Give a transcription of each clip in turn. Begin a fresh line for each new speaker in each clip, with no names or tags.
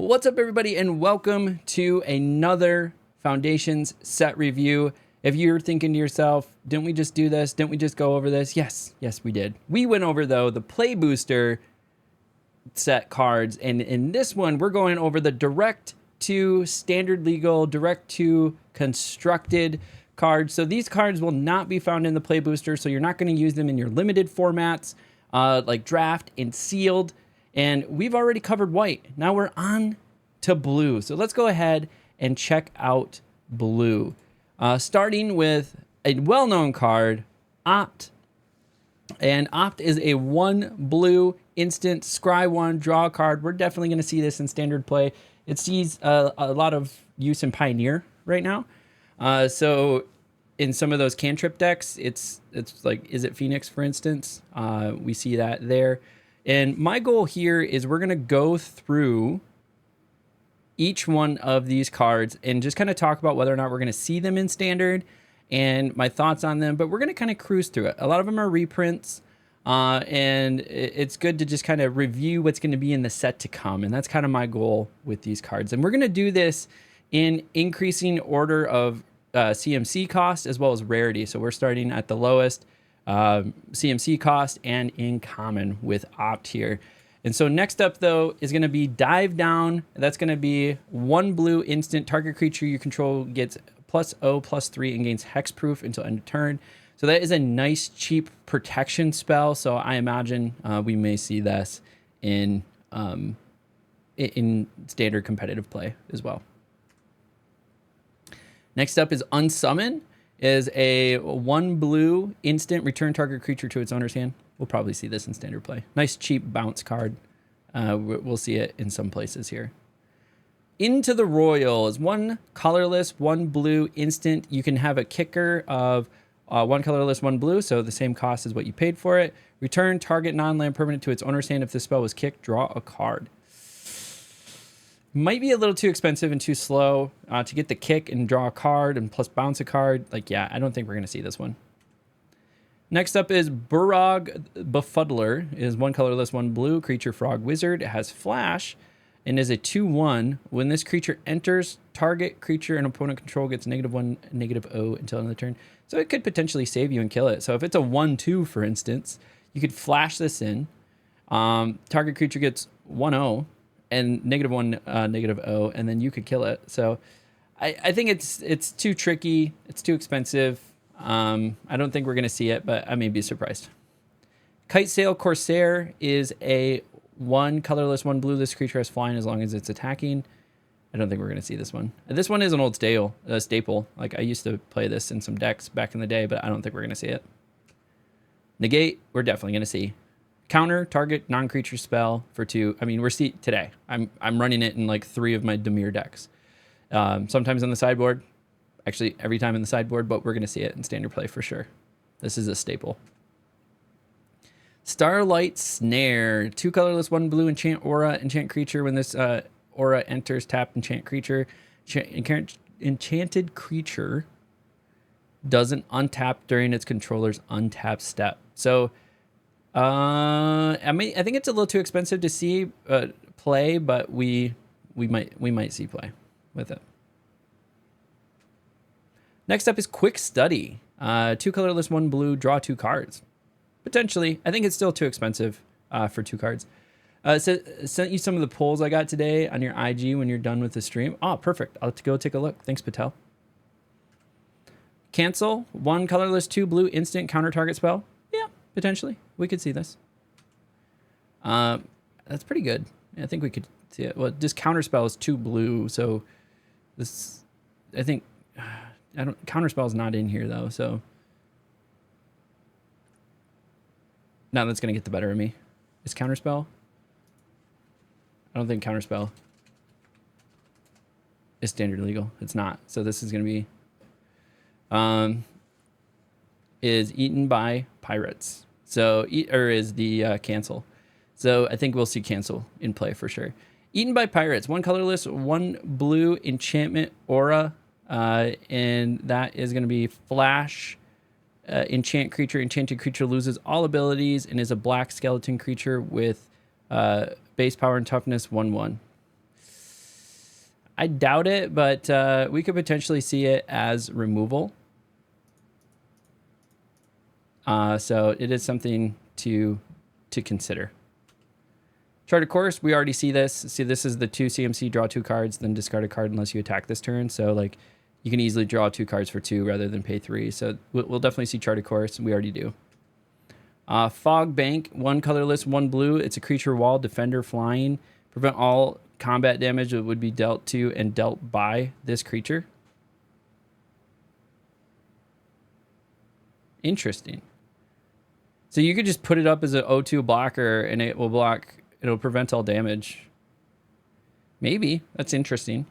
What's up, everybody, and welcome to another Foundations set review. If you're thinking to yourself, didn't we just do this? Didn't we just go over this? Yes, we did. We went over, though, the Play Booster set cards, and in this one, we're going over the direct to standard legal, direct to constructed cards. So these cards will not be found in the Play Booster, so you're not going to use them in your limited formats, like draft and sealed. And we've already covered white. Now we're on to blue. So let's go ahead and check out blue. Starting with a well-known card, Opt. And Opt is a 1 blue instant scry 1 draw card. We're definitely going to see this in standard play. It sees a lot of use in Pioneer right now. So in some of those cantrip decks, it's like, is it Phoenix, for instance? We see that there. And my goal here is we're going to go through each one of these cards and just kind of talk about whether or not we're going to see them in standard and my thoughts on them. But we're going to kind of cruise through it. A lot of them are reprints, and it's good to just kind of review what's going to be in the set to come. And that's kind of my goal with these cards. And we're going to do this in increasing order of CMC cost as well as rarity. So we're starting at the lowest CMC cost and in common with Opt here. And so next up, though, is going to be Dive Down. That's going to be 1 blue instant. Target creature you control gets +0/+3 and gains hexproof until end of turn. So that is a nice, cheap protection spell. So I imagine we may see this in standard competitive play as well. Next up is Unsummon. Is a 1 blue instant, return target creature to its owner's hand. We'll probably see this in standard play. Nice cheap bounce card. We'll see it in some places here. Into the Royal is 1 colorless, 1 blue instant. You can have a kicker of 1 colorless, 1 blue, so the same cost as what you paid for it. Return target non-land permanent to its owner's hand. If the spell was kicked, draw a card. Might be a little too expensive and too slow to get the kick and draw a card and plus bounce a card. Like, yeah, I don't think we're going to see this one. Next up is Burog Befuddler. It is 1 colorless, 1 blue creature frog wizard. It has flash and is a 2/1. When this creature enters, target creature and opponent control gets -1, -0 until end of the turn. So it could potentially save you and kill it. So if it's a 1/2, for instance, you could flash this in. Target creature gets 1/0. And -1, -0, and then you could kill it. So I think it's too tricky. It's too expensive. I don't think we're going to see it, but I may be surprised. Kitesail Corsair is a 1 colorless, 1 blue. This creature has flying as long as it's attacking. I don't think we're going to see this one. This one is an old staple. Like, I used to play this in some decks back in the day, but I don't think we're going to see it. Negate, we're definitely going to see. Counter target non-creature spell for 2. I mean, we're today. I'm running it in like 3 of my Dimir decks. Sometimes on the sideboard, actually every time in the sideboard, but we're going to see it in standard play for sure. This is a staple. Starlight Snare, 2 colorless, 1 blue, enchant aura, enchant creature. When this aura enters, tap enchant creature. Enchanted creature doesn't untap during its controller's untap step. So I think it's a little too expensive to see play, but we might see play with it. Next up is Quick Study. 2 colorless, 1 blue, draw 2 cards. Potentially, I think it's still too expensive for 2 cards. Sent you some of the polls I got today on your IG when you're done with the stream. Oh, perfect. I'll have to go take a look. Thanks, Patel. Cancel, 1 colorless, 2 blue, instant counter target spell. Yeah, potentially. We could see this. That's pretty good. I think we could see it. Well, this counterspell is 2 blue, so this, I think, counterspell is not in here though, so now that's gonna get the better of me. Is counterspell? I don't think counterspell is standard legal. It's not. So this is gonna be is eaten by pirates. So, or is the cancel. So I think we'll see cancel in play for sure. Eaten by pirates, 1 colorless, 1 blue enchantment aura. And that is going to be flash, enchant creature. Enchanted creature loses all abilities and is a black skeleton creature with base power and toughness 1/1. I doubt it, but we could potentially see it as removal. So it is something to consider. Charted Course, we already see this. See, this is the 2 CMC, draw 2 cards, then discard a card unless you attack this turn. So, like, you can easily draw 2 cards for 2 rather than pay 3. So we'll definitely see Charted Course. We already do. Fog Bank, 1 colorless, 1 blue. It's a creature wall, defender, flying. Prevent all combat damage that would be dealt to and dealt by this creature. Interesting. So you could just put it up as an O2 blocker and it will block, it'll prevent all damage. Maybe. That's interesting.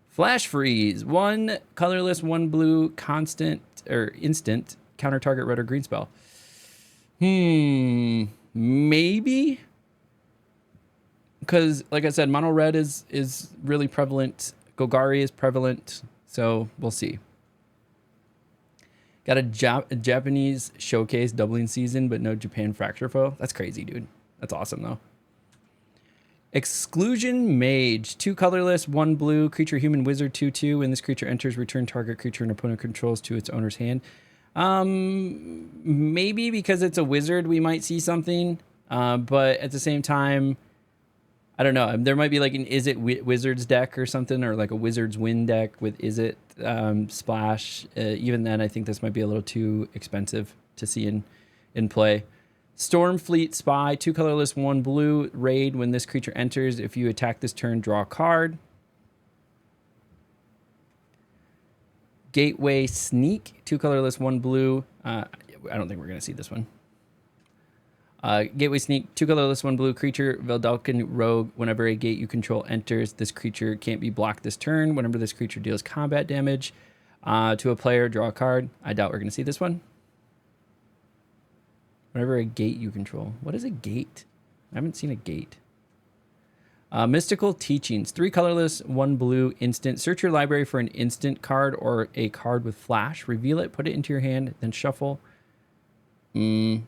Flash Freeze, 1 colorless, 1 blue, constant or instant, counter target red or green spell. Maybe. Because, like I said, mono red is really prevalent. Golgari is prevalent. So we'll see. Got a Japanese showcase doubling season, but no Japan Fracture Foe. That's crazy, dude. That's awesome, though. Exclusion Mage. 2 colorless, 1 blue. Creature, human, wizard, 2/2. When this creature enters, return target creature an opponent controls to its owner's hand. Maybe because it's a wizard, we might see something. But at the same time, I don't know. There might be like an Is It Wizards deck or something, or like a Wizards Win deck with Is It Splash. Even then, I think this might be a little too expensive to see in play. Stormfleet Spy, 2 colorless, 1 blue. Raid. When this creature enters, if you attack this turn, draw a card. Gateway Sneak, 2 colorless, 1 blue. I don't think we're going to see this one. Gateway Sneak, 2 colorless, 1 blue creature, Veldalkin Rogue. Whenever a gate you control enters, this creature can't be blocked this turn. Whenever this creature deals combat damage to a player, draw a card. I doubt we're going to see this one. Whenever a gate you control. What is a gate? I haven't seen a gate. Mystical Teachings, 3 colorless, 1 blue, instant. Search your library for an instant card or a card with flash. Reveal it, put it into your hand, then shuffle. Maybe.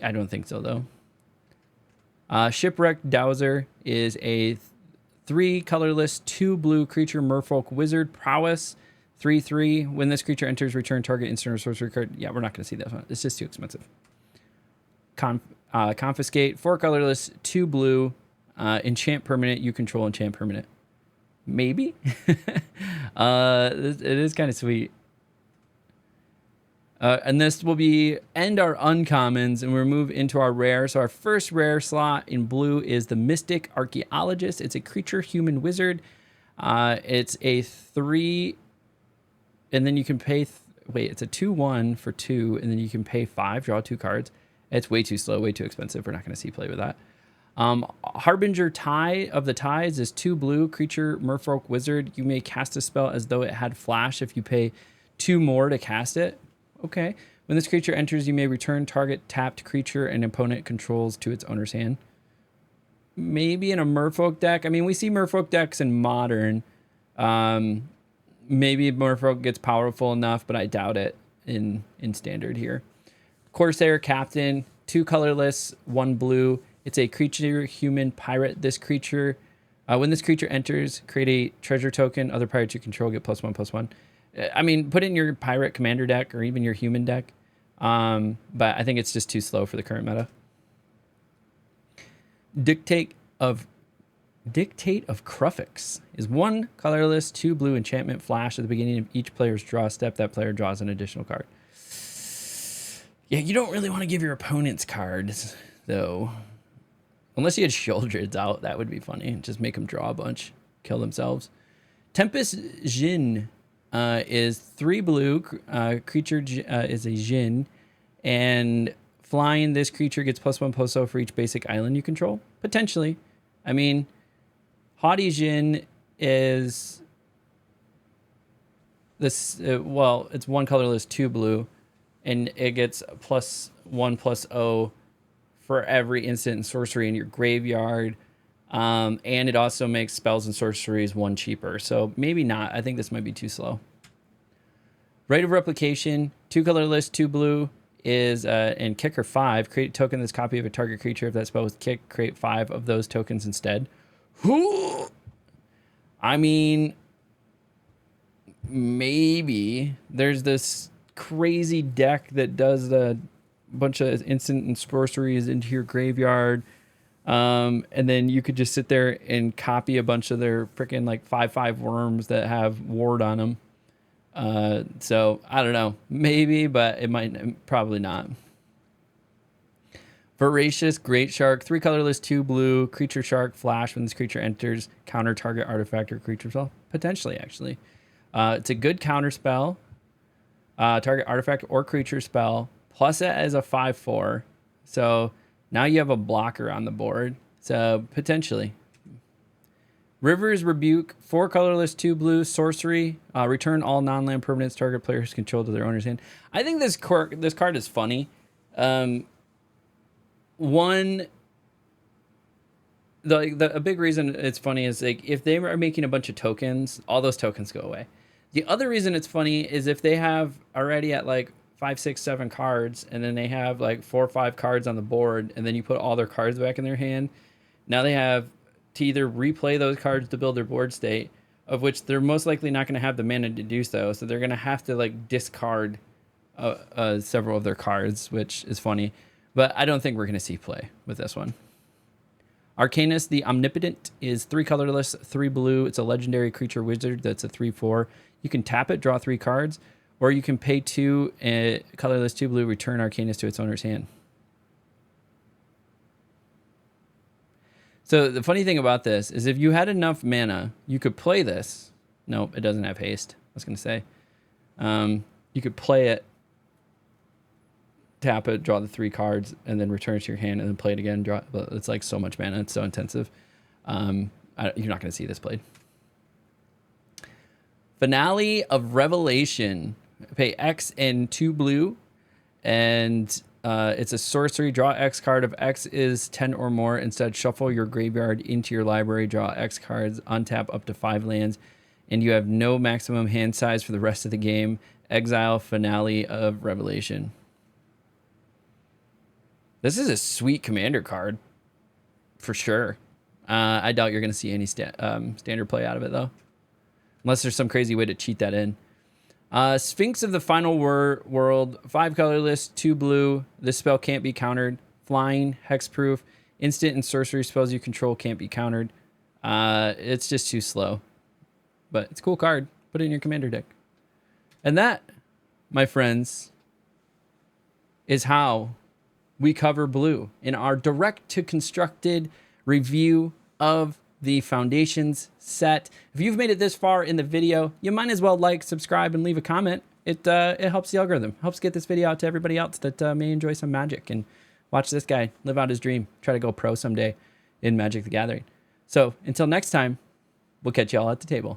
I don't think so, though. Shipwrecked Dowser is a 3 colorless, 2 blue creature, merfolk wizard, prowess, 3/3. When this creature enters, return target instant or sorcery card. Yeah, we're not going to see that one. It's just too expensive. Confiscate, 4 colorless, 2 blue, enchant permanent. You control enchant permanent. Maybe. It is kind of sweet. And this will end our uncommons, and we'll move into our rare. So our first rare slot in blue is the Mystic Archaeologist. It's a creature, human, wizard. It's a 3, and then you can pay. It's a 2/1 for 2, and then you can pay 5. Draw 2 cards. It's way too slow, way too expensive. We're not going to see play with that. Harbinger Tie of the Tides is 2 blue creature, merfolk wizard. You may cast a spell as though it had flash if you pay 2 more to cast it. Okay. When this creature enters, you may return target tapped creature an opponent controls to its owner's hand. Maybe in a merfolk deck. I mean, we see merfolk decks in modern. Maybe merfolk gets powerful enough, but I doubt it in standard here. Corsair Captain, 2 colorless, 1 blue. It's a creature, human, pirate. This creature, when this creature enters, create a treasure token. Other pirates you control get +1/+1. I mean, put it in your pirate commander deck or even your human deck. But I think it's just too slow for the current meta. Dictate of Kruphix is 1 colorless, 2 blue enchantment flash. At the beginning of each player's draw step, that player draws an additional card. Yeah, you don't really want to give your opponents cards, though. Unless you had Sheoldred's out, that would be funny. Just make them draw a bunch, kill themselves. Tempest Jin is 3 blue. Creature is a Jin. And flying, this creature gets +1/+0 for each basic island you control. Potentially. I mean, Haughty Jin is this. It's 1 colorless, 2 blue. And it gets +1/+0 for every instant and sorcery in your graveyard. And it also makes spells and sorceries 1 cheaper. So maybe not. I think this might be too slow. Rite of Replication, 2 colorless, 2 blue. is in Kicker 5, create a token that's a copy of a target creature. If that spell was kick, create 5 of those tokens instead. I mean, maybe there's this crazy deck that does a bunch of instant and sorceries into your graveyard. And then you could just sit there and copy a bunch of their freaking like 5/5 worms that have ward on them. So I don't know, maybe, but it might, probably not. Voracious Great Shark, 3 colorless, 2 blue, creature shark, flash. When this creature enters, counter target artifact or creature spell. Potentially, actually. It's a good counter spell. Target artifact or creature spell. Plus it as a 5/4. So now you have a blocker on the board. So potentially. River's Rebuke, 4 colorless, 2 blue, sorcery. Return all non-land permanents target players control to their owner's hand. I think this card is funny. A big reason it's funny is like if they are making a bunch of tokens, all those tokens go away. The other reason it's funny is if they have already at like 5, 6, 7 cards, and then they have like 4 or 5 cards on the board, and then you put all their cards back in their hand. Now they have to either replay those cards to build their board state, of which they're most likely not going to have the mana to do so. So they're going to have to like discard several of their cards, which is funny. But I don't think we're going to see play with this one. Arcanus the Omnipotent is 3 colorless, 3 blue. It's a legendary creature wizard that's a 3/4. You can tap it, draw 3 cards, or you can pay 2 colorless, 2 blue, return Arcanus to its owner's hand. So the funny thing about this is if you had enough mana, you could play this. Nope, it doesn't have haste. I was going to say. You could play it, tap it, draw the 3 cards, and then return it to your hand, and then play it again. Draw. It's like so much mana. It's so intensive. You're not going to see this played. Finale of Revelation. Pay X and 2 blue, and it's a sorcery. Draw X card. If X is 10 or more, instead shuffle your graveyard into your library. Draw X cards. Untap up to 5 lands, and you have no maximum hand size for the rest of the game. Exile Finale of Revelation. This is a sweet commander card, for sure. I doubt you're going to see any standard play out of it, though. Unless there's some crazy way to cheat that in. Sphinx of the Final World, 5 colorless, 2 blue. This spell can't be countered. Flying, hexproof. Instant and sorcery spells you control can't be countered. It's just too slow. But it's a cool card. Put it in your commander deck. And that, my friends, is how we cover blue in our direct-to-constructed review of the Foundations set. If you've made it this far in the video, you might as well like, subscribe, and leave a comment. It helps the algorithm, helps get this video out to everybody else that may enjoy some Magic and watch this guy live out his dream, try to go pro someday in Magic the Gathering. So until next time, we'll catch you all at the table.